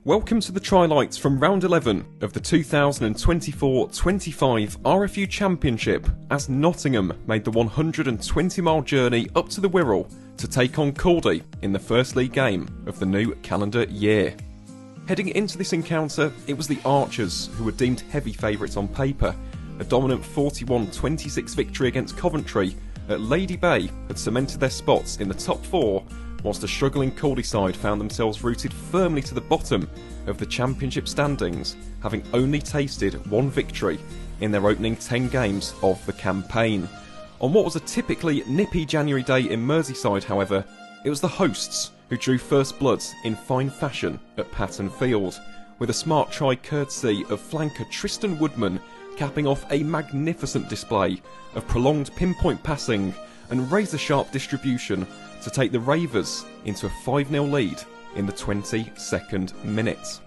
Welcome to the Trylights from round 11 of the 2024-25 RFU Championship as Nottingham made the 120-mile journey up to the Wirral to take on Caldy in the first league game of the new calendar year. Heading into this encounter, it was the Archers who were deemed heavy favourites on paper. A dominant 41-26 victory against Coventry at Lady Bay had cemented their spots in the top four, whilst the struggling Caldy side found themselves rooted firmly to the bottom of the championship standings, having only tasted one victory in their opening 10 games of the campaign. On what was a typically nippy January day in Merseyside, however, it was the hosts who drew first blood in fine fashion at Paton Field, with a smart try courtesy of flanker Tristan Woodman capping off a magnificent display of prolonged pinpoint passing and razor-sharp distribution to take the Ravers into a 5-0 lead in the 22nd minute.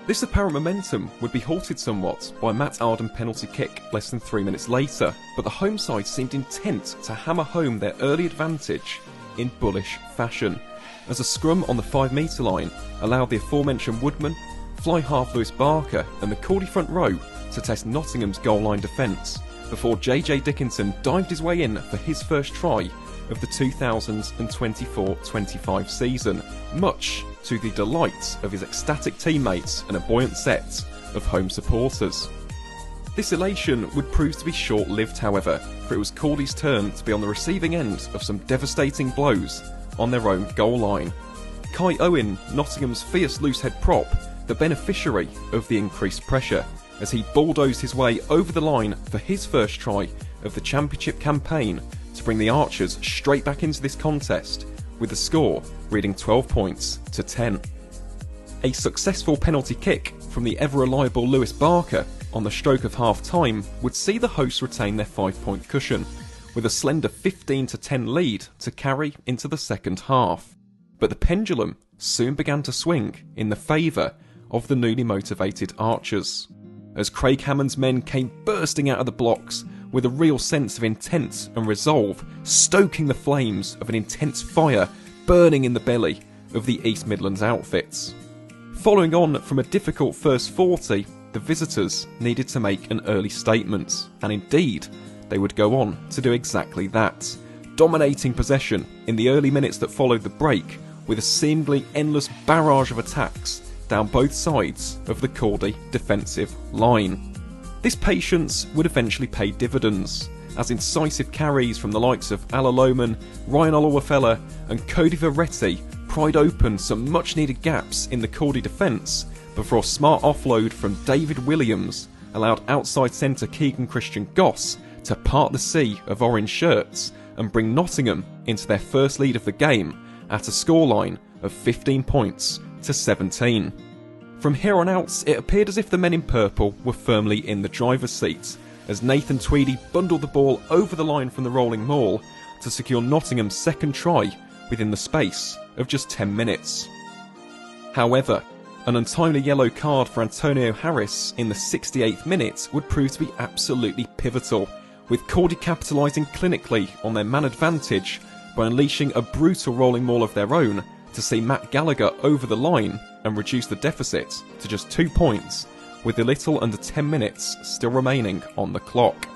This apparent momentum would be halted somewhat by Matt Arden penalty kick less than 3 minutes later, but the home side seemed intent to hammer home their early advantage in bullish fashion, as a scrum on the 5-metre line allowed the aforementioned Woodman, fly half Lewis Barker and the Caldy front row to test Nottingham's goal line defence, before JJ Dickinson dived his way in for his first try of the 2024-25 season, much to the delight of his ecstatic teammates and a buoyant set of home supporters. This elation would prove to be short-lived, however, for it was Caldy's turn to be on the receiving end of some devastating blows on their own goal line. Kai Owen, Nottingham's fierce loosehead prop, the beneficiary of the increased pressure, as he bulldozed his way over the line for his first try of the championship campaign to bring the Archers straight back into this contest, with the score reading 12 points to 10. A successful penalty kick from the ever-reliable Lewis Barker on the stroke of half-time would see the hosts retain their 5-point cushion, with a slender 15-10 lead to carry into the second half. But the pendulum soon began to swing in the favour of the newly motivated Archers, as Craig Hammond's men came bursting out of the blocks with a real sense of intent and resolve, stoking the flames of an intense fire burning in the belly of the East Midlands outfits. Following on from a difficult first 40, the visitors needed to make an early statement, and indeed, they would go on to do exactly that, dominating possession in the early minutes that followed the break, with a seemingly endless barrage of attacks down both sides of the Caldy defensive line. This patience would eventually pay dividends, as incisive carries from the likes of Ala Lohman, Ryan Olawafella and Cody Verretti pried open some much needed gaps in the Caldy defence before a smart offload from David Williams allowed outside centre Keegan Christian Goss to part the sea of orange shirts and bring Nottingham into their first lead of the game at a scoreline of 15 points to 17. From here on out, it appeared as if the men in purple were firmly in the driver's seat, as Nathan Tweedy bundled the ball over the line from the rolling maul to secure Nottingham's second try within the space of just 10 minutes. However, an untimely yellow card for Antonio Harris in the 68th minute would prove to be absolutely pivotal, with Caldy capitalising clinically on their man advantage by unleashing a brutal rolling maul of their own to see Matt Gallagher over the line and reduce the deficit to just 2 points, with a little under 10 minutes still remaining on the clock.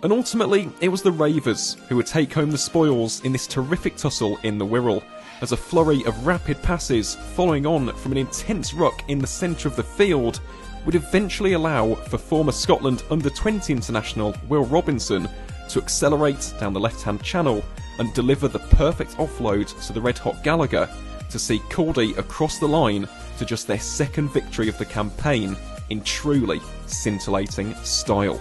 And ultimately, it was the Ravers who would take home the spoils in this terrific tussle in the Wirral, as a flurry of rapid passes following on from an intense ruck in the centre of the field would eventually allow for former Scotland under-20 international Will Robinson to accelerate down the left-hand channel and deliver the perfect offload to the red-hot Gallagher to see Caldy across the line to just their second victory of the campaign in truly scintillating style.